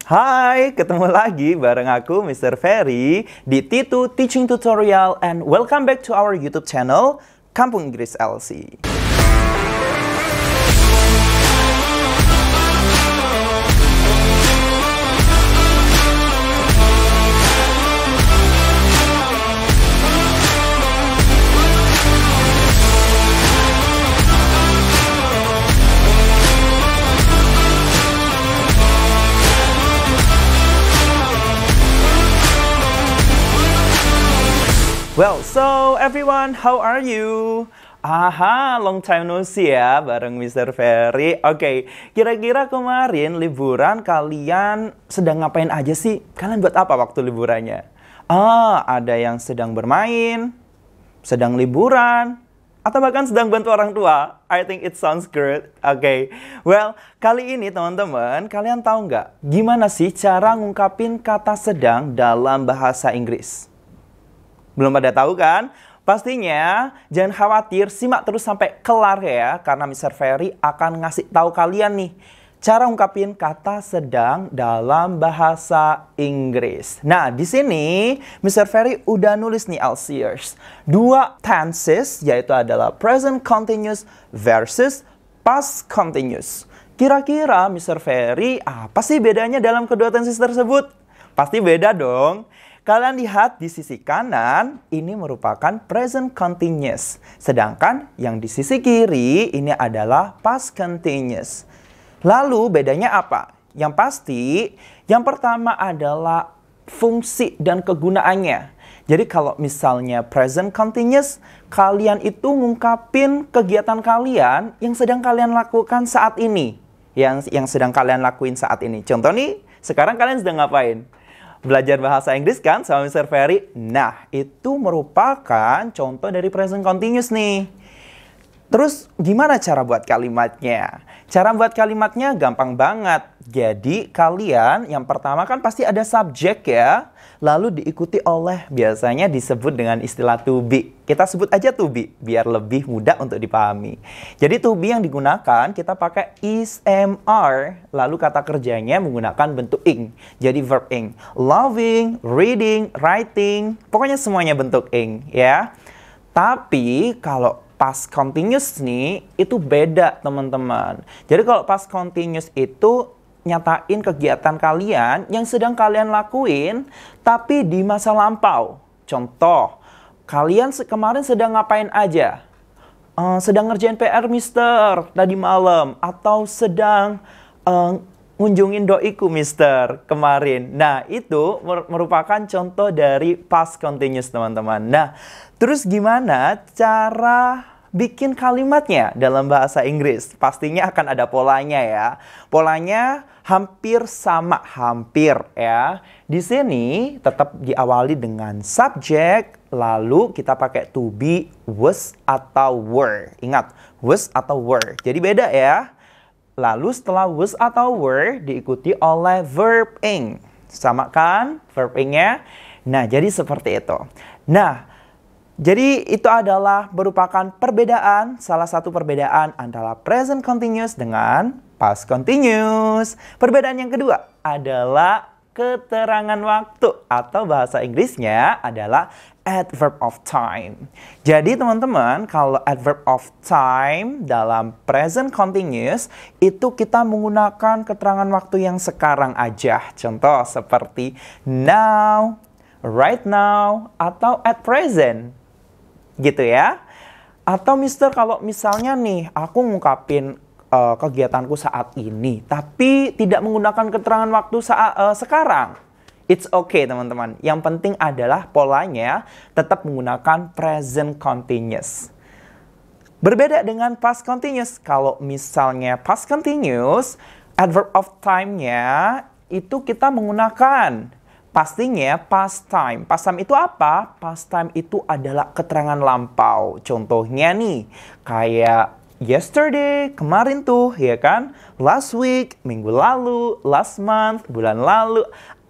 Hai, ketemu lagi bareng aku Mr. Ferry di T2 Teaching Tutorial and welcome back to our YouTube channel Kampung Inggris LC. Well, so everyone, how are you? Aha, long time no see ya, bareng Mr. Ferry. Oke, kira-kira kemarin liburan kalian sedang ngapain aja sih? Kalian buat apa waktu liburannya? Ada yang sedang bermain, sedang liburan, atau bahkan sedang bantu orang tua. I think it sounds good. Oke, well, kali ini teman-teman, kalian tahu nggak gimana sih cara ngungkapin kata sedang dalam bahasa Inggris? Belum pada tahu kan? Pastinya jangan khawatir, simak terus sampai kelar ya, karena Mr. Ferry akan ngasih tahu kalian nih cara ungkapin kata sedang dalam bahasa Inggris. Nah, di sini Mr. Ferry udah nulis nih LCers. Dua tenses, yaitu adalah present continuous versus past continuous. Kira-kira Mr. Ferry apa sih bedanya dalam kedua tenses tersebut? Pasti beda dong. Kalian lihat di sisi kanan, ini merupakan present continuous. Sedangkan yang di sisi kiri, ini adalah past continuous. Lalu bedanya apa? Yang pasti, yang pertama adalah fungsi dan kegunaannya. Jadi kalau misalnya present continuous, kalian itu ngungkapin kegiatan kalian yang sedang kalian lakukan saat ini. Yang sedang kalian lakuin saat ini. Contoh nih, sekarang kalian sedang ngapain? Belajar bahasa Inggris kan sama Mr. Ferry? Nah, itu merupakan contoh dari present continuous nih. Terus gimana cara buat kalimatnya? Cara buat kalimatnya gampang banget. Jadi kalian yang pertama kan pasti ada subjek ya. Lalu diikuti oleh, biasanya disebut dengan istilah to be. Kita sebut aja to be biar lebih mudah untuk dipahami. Jadi to be yang digunakan kita pakai is, am, are. Lalu kata kerjanya menggunakan bentuk ing. Jadi verb ing. Loving, reading, writing. Pokoknya semuanya bentuk ing ya. Tapi kalau past continuous nih, itu beda teman-teman. Jadi kalau past continuous itu nyatain kegiatan kalian yang sedang kalian lakuin, tapi di masa lampau. Contoh, kalian kemarin sedang ngapain aja? Sedang ngerjain PR mister tadi malam. Atau sedang ngunjungin doiku mister kemarin. Nah, itu merupakan contoh dari past continuous teman-teman. Nah, terus gimana cara bikin kalimatnya dalam bahasa Inggris? Pastinya akan ada polanya ya. Polanya hampir sama, hampir ya. Di sini tetap diawali dengan subjek, lalu kita pakai to be, was, atau were. Ingat, was atau were. Jadi beda ya. Lalu setelah was atau were diikuti oleh verb ing. Sama kan verb ing-nya? Nah, jadi seperti itu. Nah, jadi itu adalah merupakan perbedaan, salah satu perbedaan antara present continuous dengan past continuous. Perbedaan yang kedua adalah keterangan waktu atau bahasa Inggrisnya adalah adverb of time. Jadi teman-teman, kalau adverb of time dalam present continuous itu kita menggunakan keterangan waktu yang sekarang aja. Contoh seperti now, right now, atau at present. Gitu ya. Atau mister, kalau misalnya nih aku ngungkapin kegiatanku saat ini, tapi tidak menggunakan keterangan waktu saat sekarang. It's okay teman-teman. Yang penting adalah polanya tetap menggunakan present continuous. Berbeda dengan past continuous. Kalau misalnya past continuous, adverb of time-nya itu kita menggunakan pastinya past time. Past time itu apa? Past time itu adalah keterangan lampau. Contohnya nih, kayak yesterday, kemarin tuh, ya kan? Last week, minggu lalu. Last month, bulan lalu.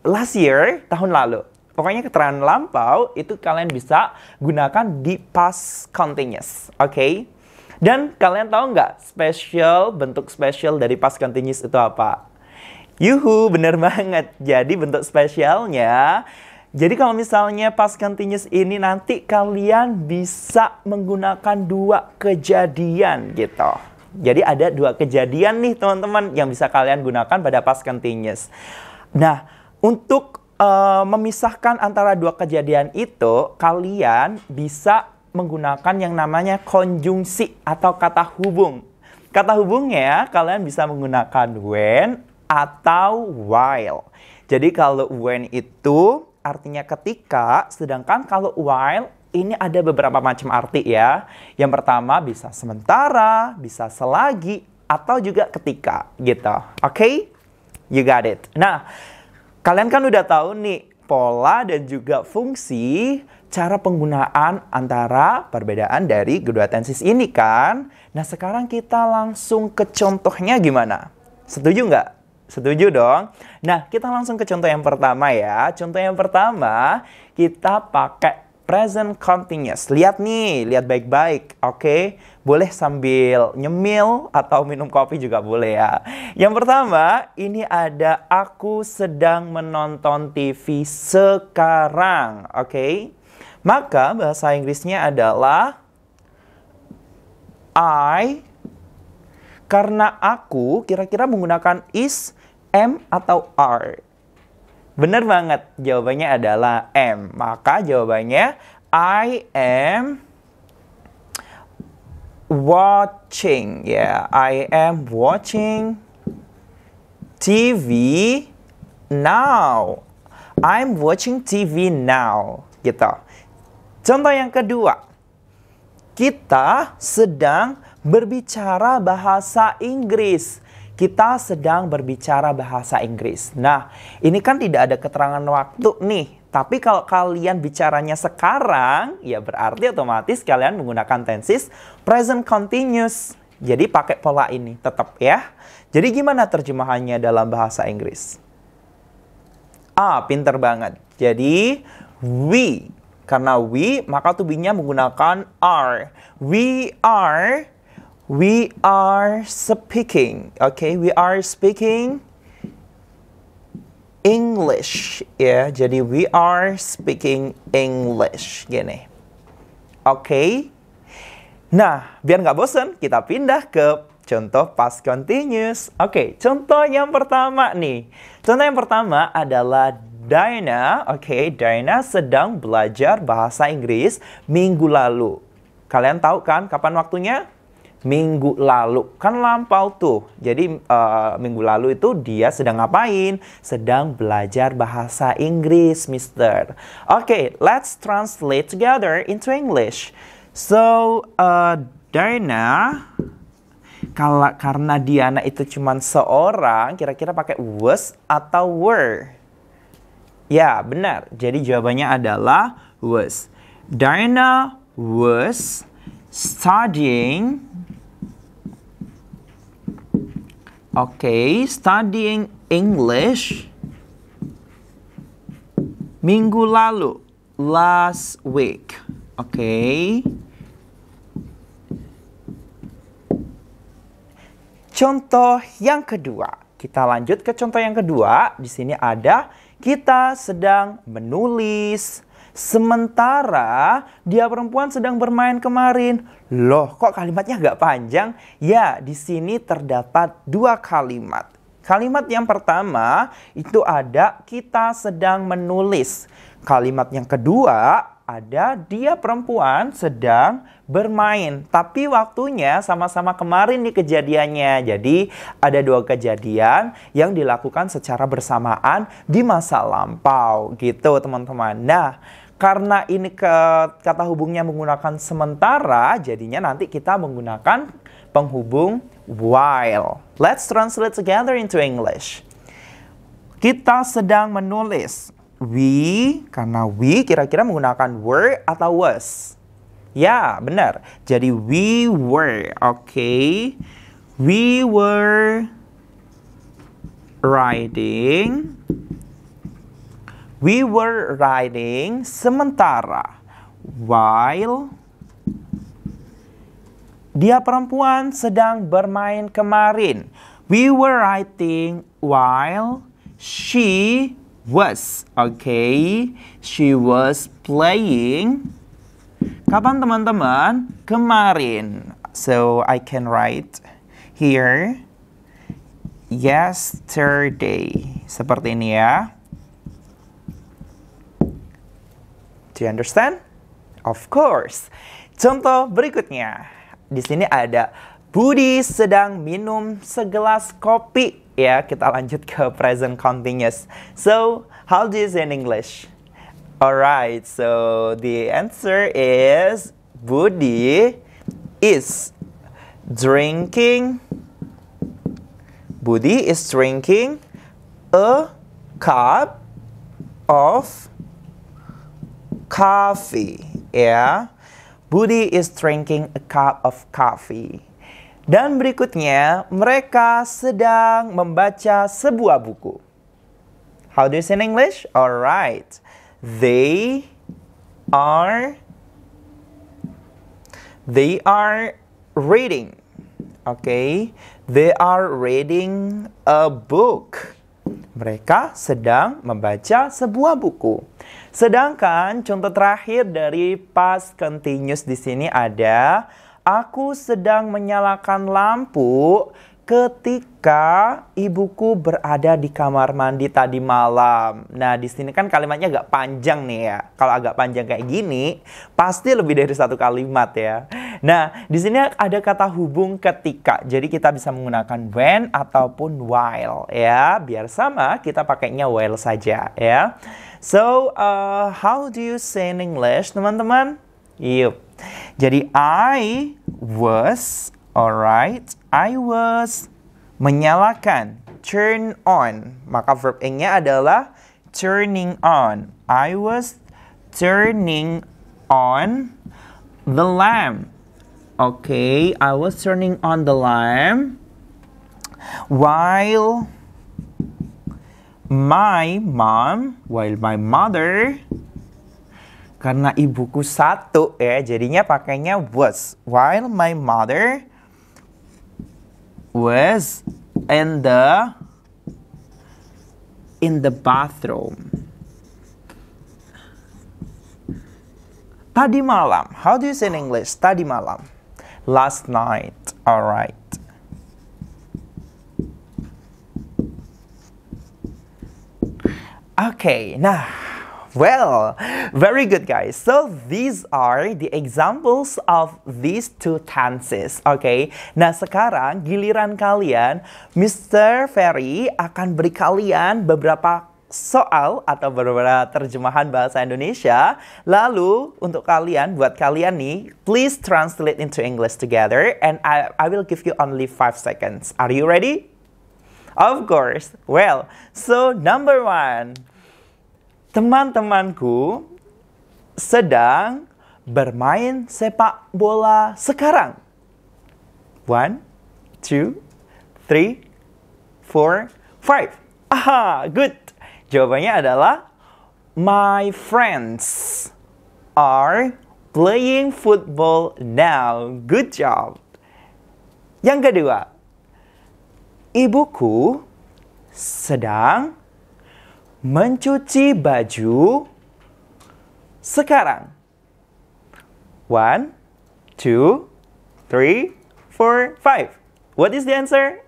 Last year, tahun lalu. Pokoknya keterangan lampau itu kalian bisa gunakan di past continuous. Oke? Dan kalian tahu nggak bentuk spesial dari past continuous itu apa? Yuhu, bener banget. Jadi bentuk spesialnya, jadi kalau misalnya past continuous ini nanti kalian bisa menggunakan dua kejadian gitu. Jadi ada dua kejadian nih teman-teman yang bisa kalian gunakan pada past continuous. Nah, untuk memisahkan antara dua kejadian itu, kalian bisa menggunakan yang namanya konjungsi atau kata hubung. Kata hubungnya kalian bisa menggunakan when atau while. Jadi kalau when itu artinya ketika, sedangkan kalau while ini ada beberapa macam arti ya. Yang pertama bisa sementara, bisa selagi, atau juga ketika gitu. Oke? You got it. Nah, kalian kan udah tahu nih pola dan juga fungsi cara penggunaan antara perbedaan dari kedua tenses ini kan. Nah, sekarang kita langsung ke contohnya gimana? Setuju nggak? Setuju dong. Nah, kita langsung ke contoh yang pertama ya. Contoh yang pertama, kita pakai present continuous. Lihat nih, lihat baik-baik. Oke, boleh sambil nyemil atau minum kopi juga boleh ya. Yang pertama, ini ada aku sedang menonton TV sekarang. Oke. Maka bahasa Inggrisnya adalah I. Karena aku kira-kira menggunakan is, am, atau are. Benar banget, jawabannya adalah am. Maka jawabannya I am watching. Ya, I am watching TV now. I'm watching TV now. Gitu. Contoh yang kedua. Kita sedang berbicara bahasa Inggris. Kita sedang berbicara bahasa Inggris. Nah, ini kan tidak ada keterangan waktu nih. Tapi kalau kalian bicaranya sekarang, ya berarti otomatis kalian menggunakan tenses present continuous. Jadi pakai pola ini tetap ya. Jadi gimana terjemahannya dalam bahasa Inggris? Pinter banget. Jadi we. Karena we, maka to be-nya menggunakan are. We are speaking. Okay, we are speaking English. Ya, jadi we are speaking English. Gini. Okay. Nah, biar nggak bosan, kita pindah ke contoh past continuous. Oke, contoh yang pertama nih. Contoh yang pertama adalah Diana. Oke, Diana sedang belajar bahasa Inggris minggu lalu. Kalian tahu kan kapan waktunya? Minggu lalu. Kan lampau tuh. Jadi minggu lalu itu dia sedang ngapain? Sedang belajar bahasa Inggris, Mister. Oke, let's translate together into English. So, Diana, karena Diana itu cuma seorang, kira-kira pakai was atau were? Ya, benar. Jadi jawabannya adalah was. Diana was studying. Studying English minggu lalu. Last week. Contoh yang kedua. Kita lanjut ke contoh yang kedua. Di sini ada kita sedang menulis. Sementara dia perempuan sedang bermain kemarin. Loh, kok kalimatnya agak panjang? Ya, di sini terdapat dua kalimat. Kalimat yang pertama itu ada kita sedang menulis. Kalimat yang kedua ada dia perempuan sedang bermain. Tapi waktunya sama-sama kemarin nih kejadiannya. Jadi ada dua kejadian yang dilakukan secara bersamaan di masa lampau gitu teman-teman. Nah, karena ini kata hubungnya menggunakan sementara, jadinya nanti kita menggunakan penghubung while. Let's translate together into English. Kita sedang menulis. We, karena we kira-kira menggunakan were atau was? Ya, benar. Jadi we were, We were riding. We were riding sementara. While dia perempuan sedang bermain kemarin. We were writing while she was. Okay, she was playing. Kapan teman-teman? Kemarin. So I can write here yesterday. Seperti ini ya. Do you understand? Of course. Contoh berikutnya. Di sini ada Budi sedang minum segelas kopi. Ya, kita lanjut ke present continuous. So, how do you say in English? Alright, so the answer is Budi is drinking. Budi is drinking a cup of coffee. Ya, Budi is drinking a cup of coffee. Dan berikutnya, mereka sedang membaca sebuah buku. How do you say in English? Alright. They are reading. Okay. They are reading a book. Mereka sedang membaca sebuah buku. Sedangkan contoh terakhir dari past continuous di sini ada aku sedang menyalakan lampu ketika ibuku berada di kamar mandi tadi malam. Nah, di sini kan kalimatnya agak panjang nih ya. Kalau agak panjang kayak gini, pasti lebih dari satu kalimat ya. Nah, di sini ada kata hubung ketika. Jadi kita bisa menggunakan when ataupun while ya. Biar sama, kita pakainya while saja ya. So, how do you say in English, teman-teman? Yup. Jadi I was, alright, I was menyalakan, turn on. Maka verb ing-nya adalah turning on. I was turning on the lamp. Okay, I was turning on the lamp while my mother, karena ibuku satu ya, jadinya pakainya was. While my mother was in the bathroom. Tadi malam. How do you say in English? Tadi malam. Last night. Alright. Okay, nah, well, very good guys. So these are the examples of these two tenses. Okay, nah sekarang giliran kalian, Mr. Ferry akan beri kalian beberapa soal atau beberapa terjemahan bahasa Indonesia. Lalu untuk kalian, buat kalian nih, please translate into English together and I will give you only 5 seconds. Are you ready? Of course. Well, so number 1. Teman-temanku sedang bermain sepak bola sekarang. 1, 2, 3, 4, 5. Aha, good. Jawabannya adalah my friends are playing football now. Good job. Yang kedua, ibuku sedang mencuci baju sekarang. 1, 2, 3, 4, 5. What is the answer?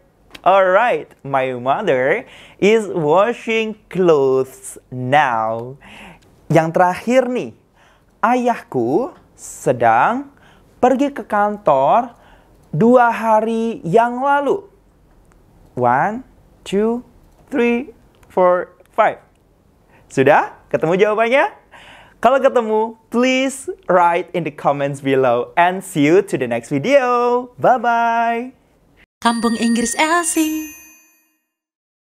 Alright, my mother is washing clothes now. Yang terakhir nih, ayahku sedang pergi ke kantor 2 hari yang lalu. 1, 2, 3, 4, 5. Sudah? Ketemu jawabannya? Kalau ketemu, please write in the comments below. And see you to the next video. Bye-bye. Kampung Inggris Elsie.